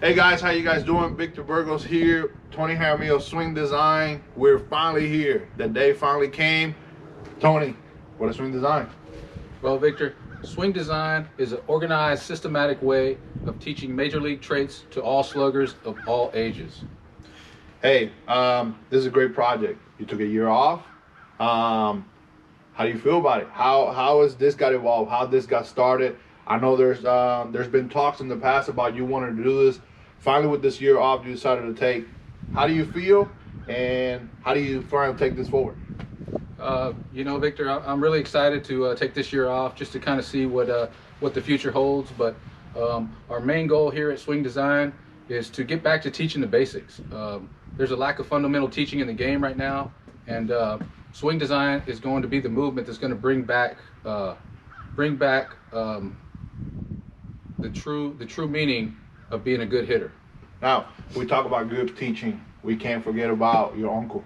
Hey guys, how you guys doing? Victor Burgos here, Tony Jaramillo Swing Design. We're finally here. The day finally came. Tony, what is Swing Design? Well, Victor, swing design is an organized, systematic way of teaching major league traits to all sluggers of all ages. Hey, this is a great project. You took a year off. How do you feel about it? How has this got evolved? How this got started? I know there's been talks in the past about you wanting to do this. Finally, with this year off, you decided to take. How do you feel, and how do you plan to take this forward? Victor, I'm really excited to take this year off just to kind of see what the future holds. But our main goal here at Swing Design is to get back to teaching the basics. There's a lack of fundamental teaching in the game right now, and Swing Design is going to be the movement that's going to bring back the true meaning of being a good hitter. Now, we talk about good teaching. We can't forget about your uncle.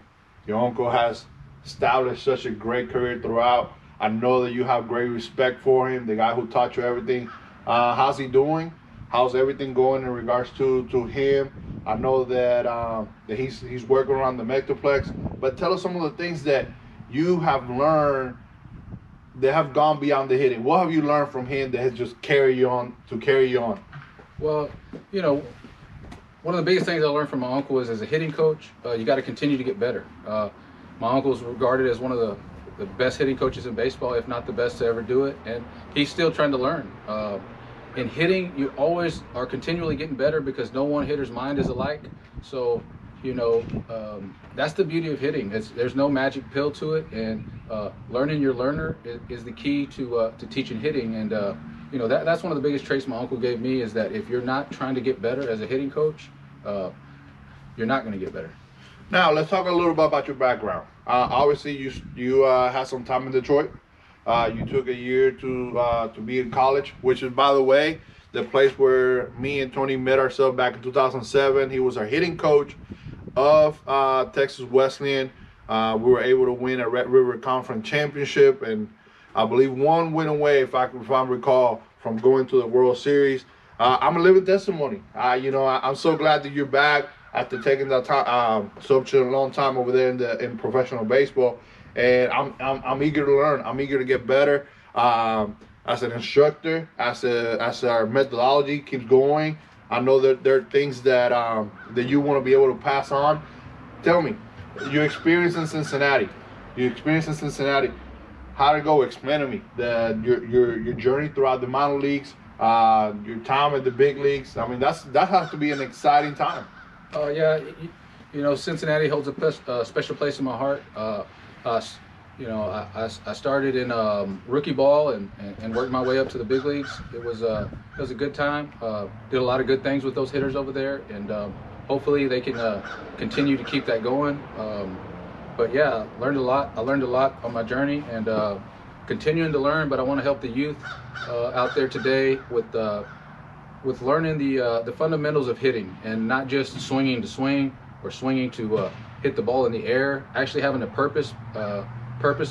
Your uncle has established such a great career throughout. I know that you have great respect for him, the guy who taught you everything. How's he doing? How's everything going in regards to him? I know that he's working around the Metroplex, but tell us some of the things that you have learned that have gone beyond the hitting. What have you learned from him that has just carried you on? Well, one of the biggest things I learned from my uncle is, as a hitting coach, you got to continue to get better. My uncle is regarded as one of the best hitting coaches in baseball, if not the best to ever do it, and he's still trying to learn. In hitting, you always are continually getting better because no one hitter's mind is alike. So, that's the beauty of hitting. There's no magic pill to it, and learning your learner is the key to teaching hitting. And that's one of the biggest traits my uncle gave me, is that if you're not trying to get better as a hitting coach, you're not going to get better. Now, let's talk a little bit about your background. Obviously, you had some time in Detroit. You took a year to be in college, which is, by the way, the place where me and Tony met ourselves back in 2007. He was our hitting coach of Texas Wesleyan. We were able to win a Red River Conference championship, and I believe one win away, if I recall, from going to the World Series. I'm a living testimony. I'm so glad that you're back after taking that time, such a long time over there in professional baseball, and I'm eager to learn. I'm eager to get better as an instructor, as our methodology keeps going. I know that there are things that you want to be able to pass on. Tell me, your experience in Cincinnati. How to go? Explain to me your journey throughout the minor leagues, your time at the big leagues. I mean, that has to be an exciting time. Yeah, Cincinnati holds a special place in my heart. I started in rookie ball and worked my way up to the big leagues. It was a good time. Did a lot of good things with those hitters over there, and hopefully they can continue to keep that going. But yeah, learned a lot. I learned a lot on my journey, and continuing to learn. But I want to help the youth out there today with learning the fundamentals of hitting, and not just swinging to swing or swinging to hit the ball in the air. Actually having a purpose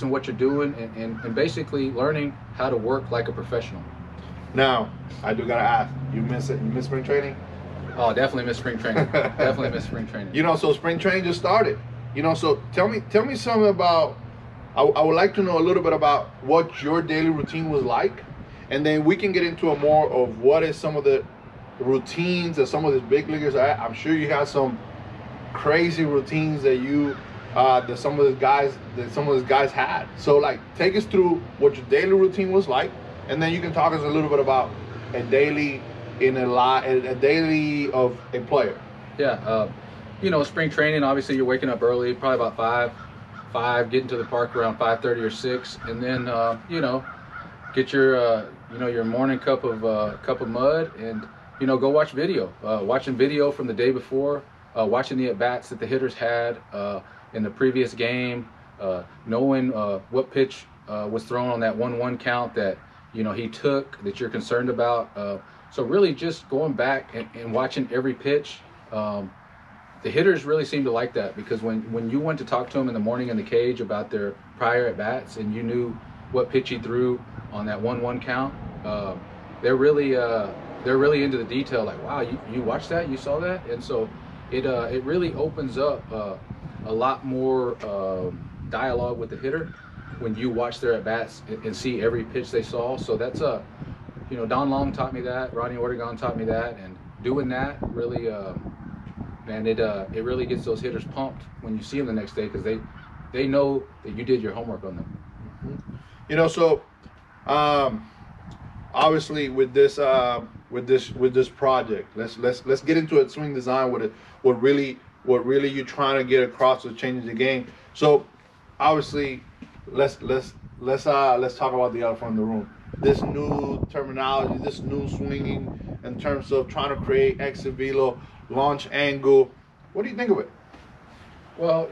in what you're doing, and basically learning how to work like a professional. Now, I do gotta ask, you miss it? You miss spring training? Oh, definitely miss spring training. Definitely miss spring training. So spring training just started. So tell me something about. I would like to know a little bit about what your daily routine was like, and then we can get into a more of what is some of the routines that some of these big leaguers are at. I'm sure you have some crazy routines that some of these guys had. So, like, take us through what your daily routine was like, and then you can talk us a little bit about a daily of a player. Yeah, spring training. Obviously, you're waking up early, probably about five, getting to the park around 5:30 or 6, and then get your morning cup of mud, and go watch video. Watching video from the day before, watching the at bats that the hitters had in the previous game, knowing what pitch was thrown on that 1-1 count that he took, that you're concerned about. So really just going back and watching every pitch. The hitters really seem to like that, because when you went to talk to them in the morning in the cage about their prior at bats, and you knew what pitch he threw on that 1-1 count, they're they're really into the detail. Like, wow, you watched that, you saw that, and so it really opens up a lot more dialogue with the hitter when you watch their at bats and see every pitch they saw. So that's Don Long taught me that, Rodney Ortegon taught me that, and doing that really, man, it really gets those hitters pumped when you see them the next day, because they know that you did your homework on them. So obviously with this project, let's get into it. Swing design with it. What really you're trying to get across to changing the game. So obviously, let's talk about the elephant in the room. This new terminology, this new swinging in terms of trying to create exit velo, launch angle. What do you think of it? Well,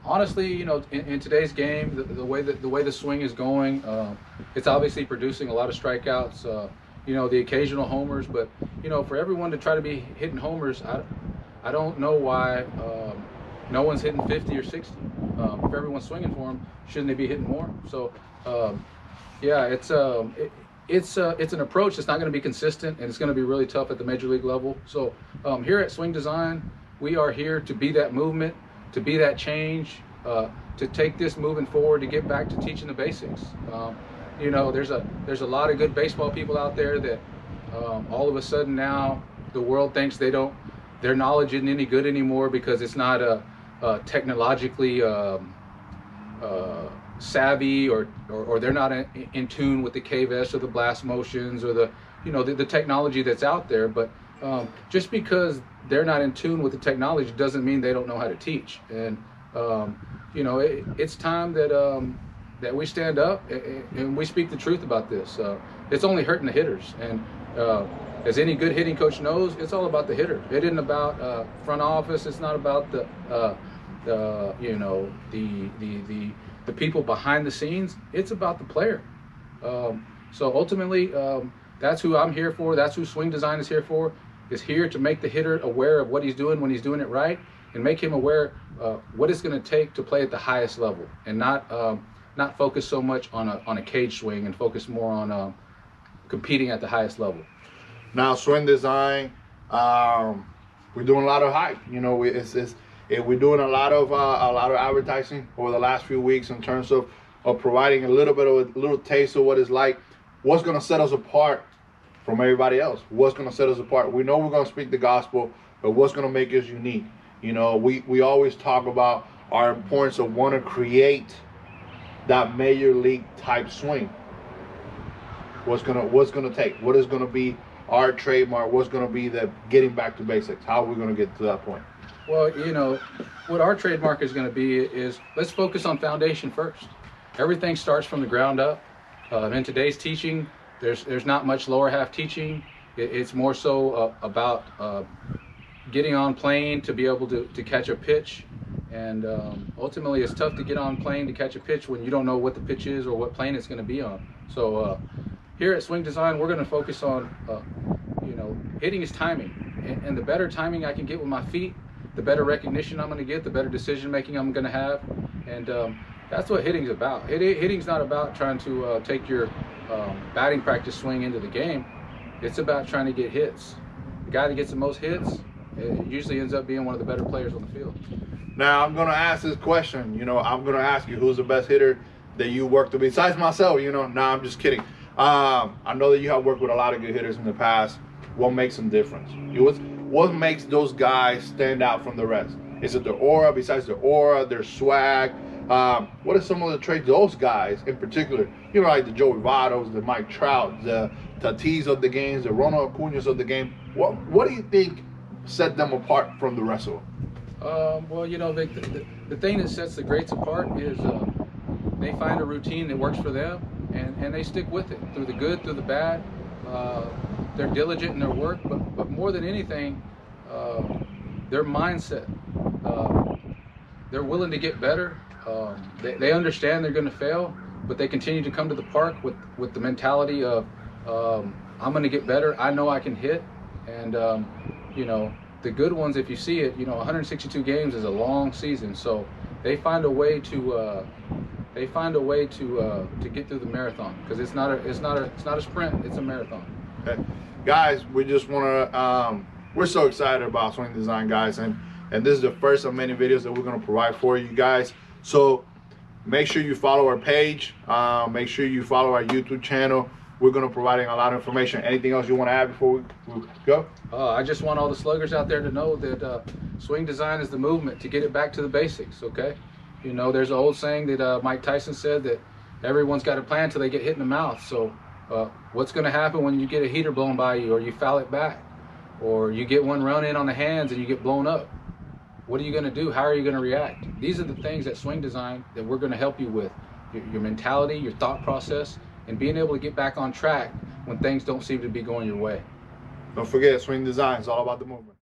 honestly, in today's game, the way the swing is going, it's obviously producing a lot of strikeouts. The occasional homers, but for everyone to try to be hitting homers, I don't know why no one's hitting 50 or 60. If everyone's swinging for them, shouldn't they be hitting more? So, yeah, it's an approach that's not going to be consistent, and it's going to be really tough at the major league level. So, here at Swing Design, we are here to be that movement, to be that change, to take this moving forward, to get back to teaching the basics. There's a lot of good baseball people out there that all of a sudden now the world thinks their knowledge isn't any good anymore because it's not technologically savvy, or they're not in tune with the KVS or the blast motions or the technology that's out there. But just because they're not in tune with the technology doesn't mean they don't know how to teach. And it's time that we stand up and we speak the truth about this. It's only hurting the hitters, and as any good hitting coach knows, it's all about the hitter. It isn't about front office. It's not about the people behind the scenes. It's about the player. So ultimately, that's who I'm here for. That's who Swing Design is here for. Is here to make the hitter aware of what he's doing when he's doing it right, and make him aware what it's going to take to play at the highest level, and not focus so much on a cage swing, and focus more on competing at the highest level. Now, Swing Design, we're doing a lot of hype. We're doing a lot of advertising over the last few weeks in terms of providing a little taste of what it's like. What's going to set us apart from everybody else? What's going to set us apart? We know we're going to speak the gospel, but what's going to make us unique? We always talk about our importance of want to create that major league type swing. What's gonna take? What is gonna be our trademark? What's gonna be the getting back to basics? How are we gonna get to that point? Well, what our trademark is going to be is, let's focus on foundation first. Everything starts from the ground up. In today's teaching, there's not much lower half teaching. It's more so about getting on plane to be able to catch a pitch. And ultimately, it's tough to get on plane to catch a pitch when you don't know what the pitch is or what plane it's going to be on. So here at Swing Design, we're going to focus on, hitting is timing. And the better timing I can get with my feet, the better recognition I'm going to get, the better decision making I'm going to have. And that's what hitting's about. Hitting's not about trying to take your batting practice swing into the game. It's about trying to get hits. The guy that gets the most hits, it usually ends up being one of the better players on the field. Now, I'm going to ask this question. I'm going to ask you, who's the best hitter that you worked with besides myself? Nah, I'm just kidding. I know that you have worked with a lot of good hitters in the past. What makes them different? What makes those guys stand out from the rest? Is it their aura? Besides their aura, their swag? What are some of the traits those guys in particular, like the Joey Vottos, the Mike Trout, the Tatis of the games, the Ronald Acuñas of the game? What do you think set them apart from the rest of them? Well, the thing that sets the greats apart is they find a routine that works for them, and they stick with it through the good, through the bad. They're diligent in their work, but more than anything, their mindset. They're willing to get better. They understand they're going to fail, but they continue to come to the park with the mentality of, I'm going to get better. I know I can hit, and the good ones, if you see it, 162 games is a long season, so they find a way to get through the marathon, because it's not a sprint, it's a marathon. Okay. Guys, we just want to, we're so excited about Swing Design, guys, and this is the first of many videos that we're going to provide for you guys. So make sure you follow our page. Make sure you follow our YouTube channel. We're going to be providing a lot of information. Anything else you want to add before we go? I just want all the sluggers out there to know that Swing Design is the movement to get it back to the basics, okay? You know, there's an old saying that Mike Tyson said that everyone's got a plan until they get hit in the mouth. So what's going to happen when you get a heater blown by you, or you foul it back, or you get one run in on the hands and you get blown up? What are you going to do? How are you going to react? These are the things at Swing Design that we're going to help you with. Your mentality, your thought process, and being able to get back on track when things don't seem to be going your way. Don't forget, Swing Design is all about the movement.